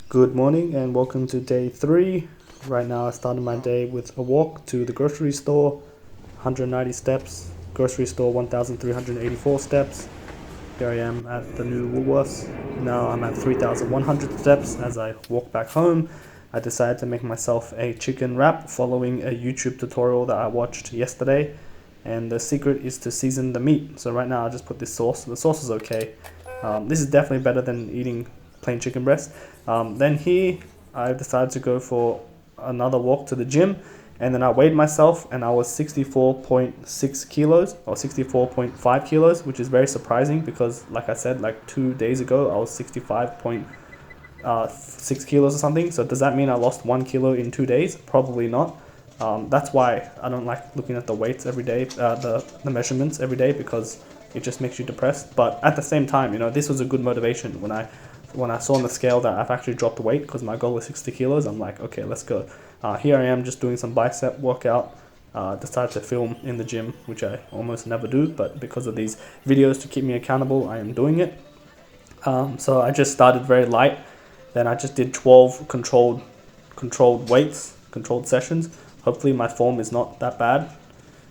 Good morning and welcome to day 3. Right now I started my day with a walk to the grocery store, 190 steps, grocery store 1,384 steps. Here I am at the new Woolworths. Now I'm at 3,100 steps. As I walk back home, I decided to make myself a chicken wrap following a YouTube tutorial that I watched yesterday. And the secret is to season the meat. So right now I just put this sauce. The sauce is okay. This is definitely better than eating plain chicken breast. Then here I decided to go for another walk to the gym, and then I weighed myself and I was 64.6 kilos or 64.5 kilos, which is very surprising because like I said, like 2 days ago I was 65.6 kilos or something. So does that mean I lost 1 kilo in 2 days? Probably not. That's why I don't like looking at the weights every day, the measurements every day, because it just makes you depressed. But at the same time, this was a good motivation. When I saw on the scale that I've actually dropped weight because my goal is 60 kilos, I'm like, okay, let's go. Here I am just doing some bicep workout. Decided to film in the gym, which I almost never do, but because of these videos to keep me accountable, I am doing it. So I just started very light. Then I just did 12 controlled weights, controlled sessions. Hopefully my form is not that bad.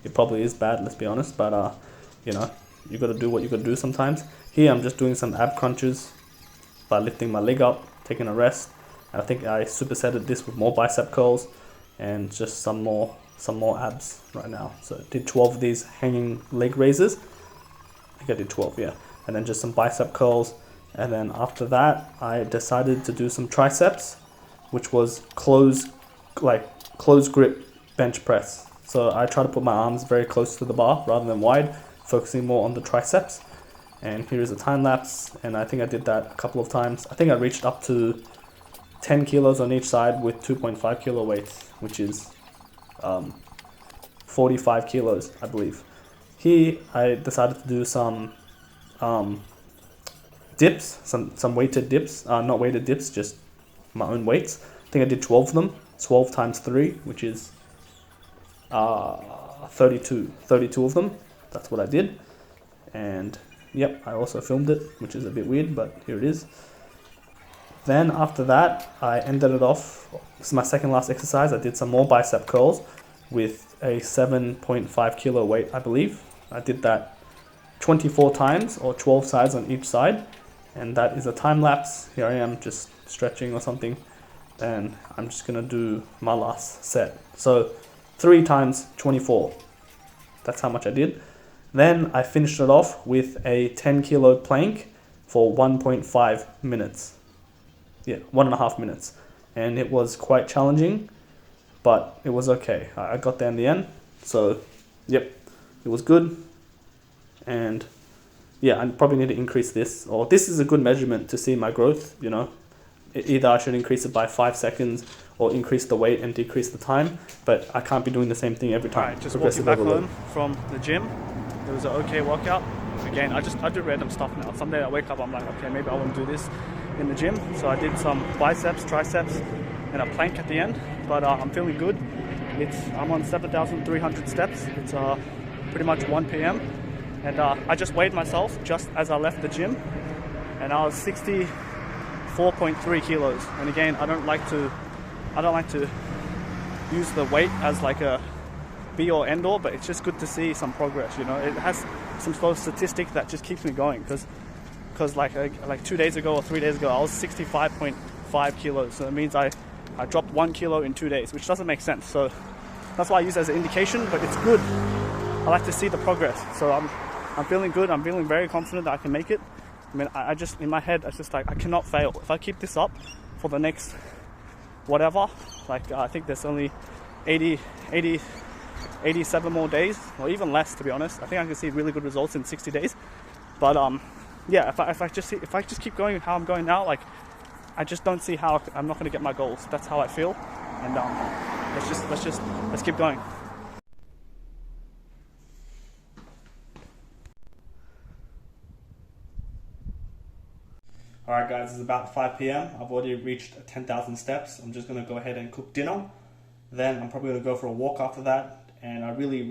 It probably is bad, let's be honest, but you got to do what you got to do sometimes. Here I'm just doing some ab crunches by lifting my leg up, taking a rest. I think I supersetted this with more bicep curls and just some more abs right now. So I did 12 of these hanging leg raises. I think I did 12, yeah. And then just some bicep curls. And then after that, I decided to do some triceps, which was close grip bench press. So I try to put my arms very close to the bar rather than wide, focusing more on the triceps. And here is a time lapse, and I think I did that a couple of times. I think I reached up to 10 kilos on each side with 2.5 kilo weights, which is 45 kilos, I believe. Here I decided to do some dips, some weighted dips, not weighted dips, just my own weights. I think I did 12 of them, 12 times 3, which is 32 of them. That's what I did. And yep, I also filmed it, which is a bit weird, but here it is. Then after that, I ended it off. This is my second last exercise. I did some more bicep curls with a 7.5 kilo weight, I believe. I did that 24 times or 12 sides on each side. And that is a time lapse. Here I am just stretching or something. And I'm just going to do my last set. So 3 times 24. That's how much I did. Then I finished it off with a 10 kilo plank for 1.5 minutes. Yeah, 1.5 minutes. And it was quite challenging, but it was okay. I got there in the end. So, yep, it was good. And yeah, I probably need to increase this. Or this is a good measurement to see my growth, Either I should increase it by 5 seconds or increase the weight and decrease the time, but I can't be doing the same thing every time. Alright, just walking back home from the gym. It was an okay workout. Again, I do random stuff now. Someday I wake up, I'm like, okay, maybe I want to do this in the gym. So I did some biceps, triceps, and a plank at the end. But I'm feeling good. I'm on 7,300 steps. It's pretty much 1 p.m. And I just weighed myself just as I left the gym, and I was 64.3 kilos. And again, I don't like to use the weight as like a be or end all, but it's just good to see some progress. It has some sort of statistic that just keeps me going, because like 2 days ago or 3 days ago I was 65.5 kilos. So that means I dropped 1 kilo in 2 days, which doesn't make sense. So that's why I use it as an indication, but it's good. I like to see the progress. So I'm feeling good. I'm feeling very confident that I can make it. I mean, I just, in my head, it's just like, I cannot fail. If I keep this up for the next whatever, I think there's only 87 more days, or even less, to be honest. I think I can see really good results in 60 days. But yeah, if I just keep going how I'm going now, I just don't see how I'm not going to get my goals. That's how I feel. And let's keep going. Alright guys, it's about 5 p.m. I've already reached 10,000 steps. I'm just going to go ahead and cook dinner. Then I'm probably going to go for a walk after that. And I really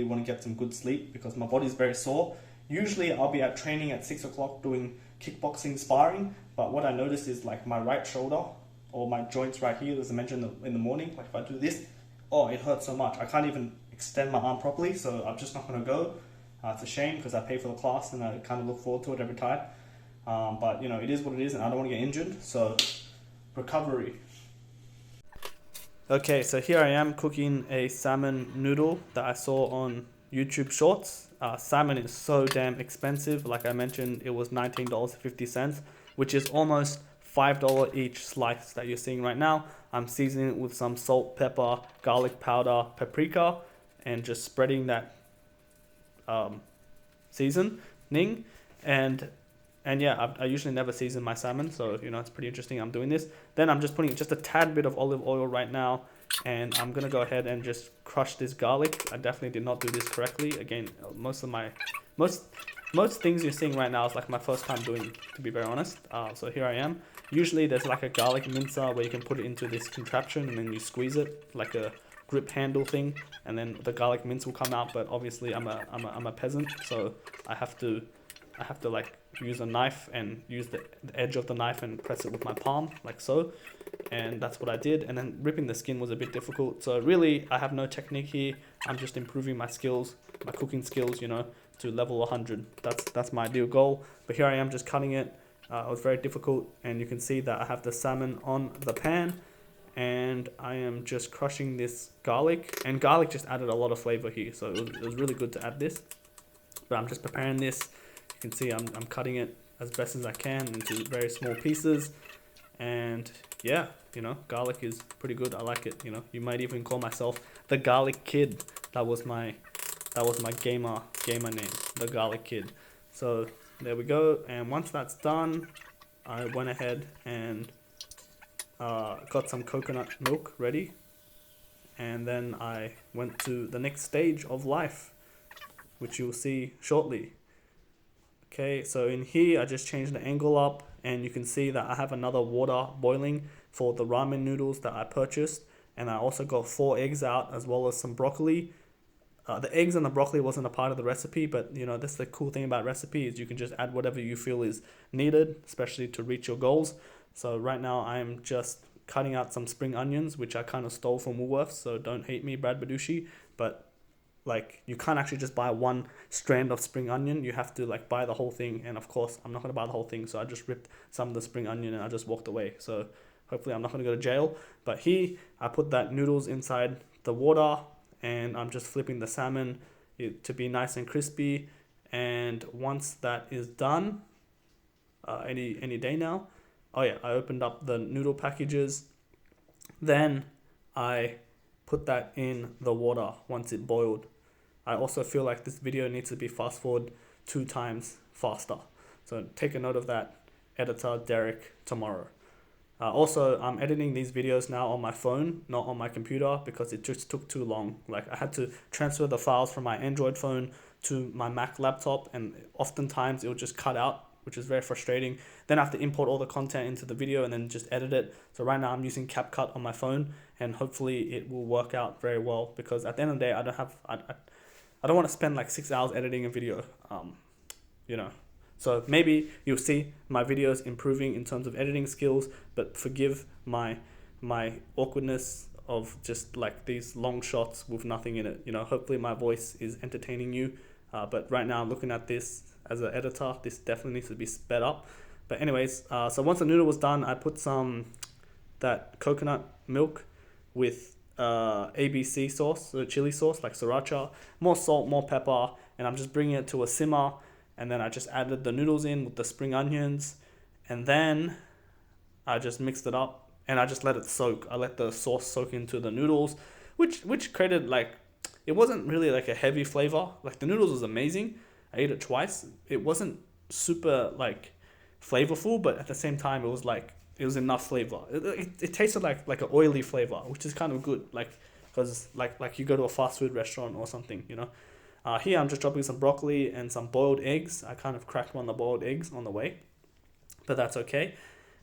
want to get some good sleep because my body's very sore. Usually I'll be at training at 6 o'clock doing kickboxing sparring, but what I noticed is like my right shoulder or my joints right here, as I mentioned in the morning, like if I do this, oh, it hurts so much. I can't even extend my arm properly, so I'm just not going to go. It's a shame because I pay for the class and I kind of look forward to it every time. But you know, it is what it is, and I don't want to get injured. So recovery. Okay, so here I am cooking a salmon noodle that I saw on YouTube Shorts. Salmon is so damn expensive. Like I mentioned, it was $19.50, which is almost $5 each slice that you're seeing right now. I'm seasoning it with some salt, pepper, garlic powder, paprika, and just spreading that seasoning. And yeah, I usually never season my salmon, so you know, it's pretty interesting I'm doing this. Then I'm just putting just a tad bit of olive oil right now, and I'm gonna go ahead and just crush this garlic. I definitely did not do this correctly. Again, most things you're seeing right now is like my first time doing, to be very honest. So here I am. Usually there's like a garlic mincer where you can put it into this contraption and then you squeeze it like a grip handle thing, and then the garlic mince will come out. But obviously I'm a peasant, so I have to like use a knife and use the edge of the knife and press it with my palm like so, and that's what I did. And then ripping the skin was a bit difficult, so really I have no technique here. I'm just improving my skills, my cooking skills, you know, to level 100. That's my ideal goal. But here I am just cutting it. It was very difficult, and you can see that I have the salmon on the pan, and I am just crushing this garlic, and garlic just added a lot of flavor here, so it was really good to add this. But I'm just preparing this. You can see I'm cutting it as best as I can into very small pieces, and yeah, you know, garlic is pretty good. I like it. You know, you might even call myself the Garlic Kid. That was my gamer name, the Garlic Kid. So there we go. And once that's done, I went ahead and got some coconut milk ready, and then I went to the next stage of life, which you'll see shortly. Okay, so in here I just changed the angle up, and you can see that I have another water boiling for the ramen noodles that I purchased, and I also got 4 eggs out as well as some broccoli. The eggs and the broccoli wasn't a part of the recipe, but you know, that's the cool thing about recipe is you can just add whatever you feel is needed, especially to reach your goals. So right now I'm just cutting out some spring onions, which I kind of stole from Woolworths, so don't hate me, Brad Badushi, but like, you can't actually just buy one strand of spring onion. You have to like buy the whole thing, and of course I'm not going to buy the whole thing, so I just ripped some of the spring onion and I just walked away. So hopefully I'm not going to go to jail. But here I put that noodles inside the water, and I'm just flipping the salmon to be nice and crispy. And once that is done, any day now, oh yeah, I opened up the noodle packages. Then I put that in the water once it boiled. I also feel like this video needs to be fast forward 2 times faster. So take a note of that, editor Derek tomorrow. Also, I'm editing these videos now on my phone, not on my computer, because it just took too long. Like, I had to transfer the files from my Android phone to my Mac laptop, and oftentimes it will just cut out, which is very frustrating. Then I have to import all the content into the video and then just edit it. So right now I'm using CapCut on my phone, and hopefully it will work out very well, because at the end of the day, I don't want to spend like 6 hours editing a video, you know. So maybe you'll see my videos improving in terms of editing skills, but forgive my awkwardness of just like these long shots with nothing in it. You know, hopefully my voice is entertaining you. But right now I'm looking at this as an editor. This definitely needs to be sped up. But anyways, so once the noodle was done, I put that coconut milk with ABC sauce, so chili sauce like sriracha, more salt, more pepper, and I'm just bringing it to a simmer. And then I just added the noodles in with the spring onions, and then I just mixed it up and I just let it soak. I let the sauce soak into the noodles, which created like, it wasn't really like a heavy flavor. Like, the noodles was amazing. I ate it twice. It wasn't super like flavorful, but at the same time it was enough flavor. It tasted like an oily flavor, which is kind of good. Like, because like you go to a fast food restaurant or something, you know. Here I'm just dropping some broccoli and some boiled eggs. I kind of cracked one of the boiled eggs on the way, but that's okay.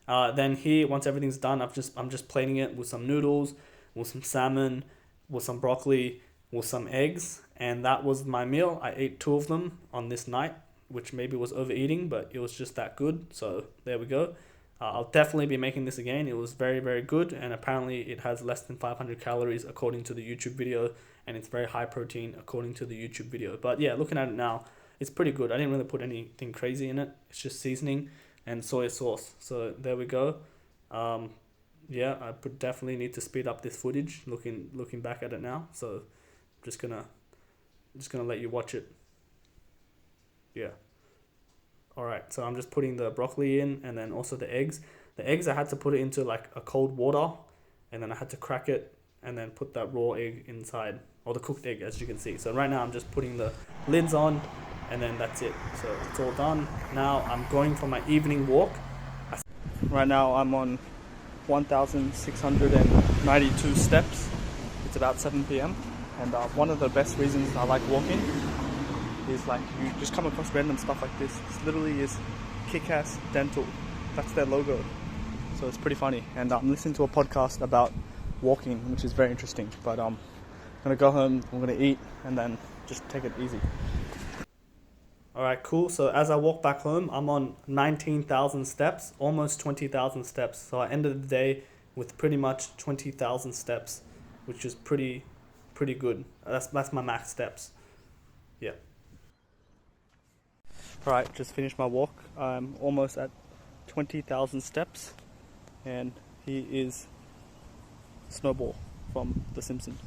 Then here, once everything's done, I'm just plating it with some noodles, with some salmon, with some broccoli, with some eggs, and that was my meal. I ate 2 of them on this night. which maybe was overeating, but it was just that good. So there we go. I'll definitely be making this again. It was very, very good, and apparently it has less than 500 calories according to the YouTube video, and it's very high protein according to the YouTube video. But yeah, looking at it now, it's pretty good. I didn't really put anything crazy in it. It's just seasoning and soy sauce. So there we go. Yeah, I definitely need to speed up this footage. Looking back at it now, so I'm just gonna let you watch it. Yeah. Alright, so I'm just putting the broccoli in, and then also the eggs. The eggs, I had to put it into like a cold water, and then I had to crack it, and then put that raw egg inside, or the cooked egg, as you can see. So right now I'm just putting the lids on, and then that's it. So it's all done. Now I'm going for my evening walk. Right now I'm on 1,692 steps. It's about 7 p.m. and one of the best reasons I like walking is like you just come across random stuff like this. This literally is Kick-Ass Dental. That's their logo. So it's pretty funny. And I'm listening to a podcast about walking, which is very interesting. But I'm gonna go home, I'm gonna eat, and then just take it easy. Alright, cool. So as I walk back home, I'm on 19,000 steps, almost 20,000 steps. So I ended the day with pretty much 20,000 steps, which is pretty good. That's my max steps. Yeah. Alright, just finished my walk. I'm almost at 20,000 steps, and he is Snowball from The Simpsons.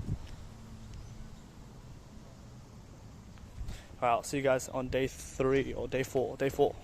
Alright, I'll see you guys on day 3 or day 4. Day 4.